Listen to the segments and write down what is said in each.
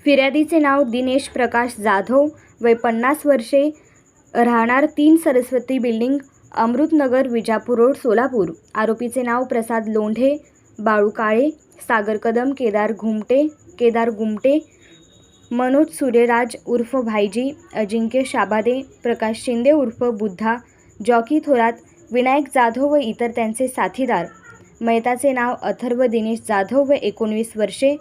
फिर्यादीचे नाव दिनेश प्रकाश जाधव, वय 50 वर्षे, राहणार 3 सरस्वती बिल्डिंग, अमृतनगर, विजापूर रोड, सोलापूर. आरोपीचे नाव प्रसाद लोंढे, बाळू काळे, सागर कदम, केदार गुमटे, मनोज सूर्यराज उर्फ भाईजी, अजिंक्य शाबादे, प्रकाश शिंदे उर्फ बुद्धा, जॉकी थोरात, विनायक जाधव व इतर त्यांचे साथीदार. मयताचे नाव अथर्व दिनेश जाधव, व 19 वर्षे,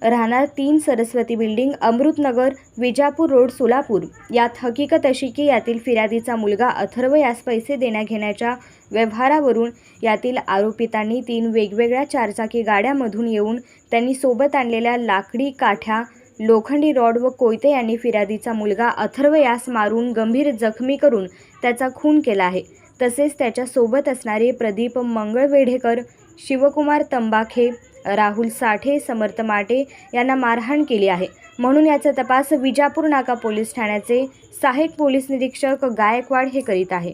राहणार 3 सरस्वती बिल्डिंग, अमृतनगर, विजापूर रोड, सोलापूर. यात हकीकत अशी की यातील फिर्यादीचा मुलगा अथर्व यास पैसे देण्याघेण्याच्या व्यवहारावरून यातील आरोपितांनी 3 वेगवेगळ्या चारचाकी गाड्यांमधून येऊन त्यांनी सोबत आणलेल्या लाकडी काठ्या, लोखंडी रॉड व कोयते यांनी फिर्यादीचा मुलगा अथर्व यास मारून गंभीर जखमी करून त्याचा खून केला आहे. तसेच त्याच्या सोबत असणारे प्रदीप मंगळवेढेकर, शिवकुमार तंबाखे, राहुल साठे, समर्थ माटे यांना मारहाण केली आहे. म्हणून याचा तपास विजापूर नाका पोलीस ठाण्याचे सहाय्यक पोलीस निरीक्षक गायकवाड हे करीत आहे.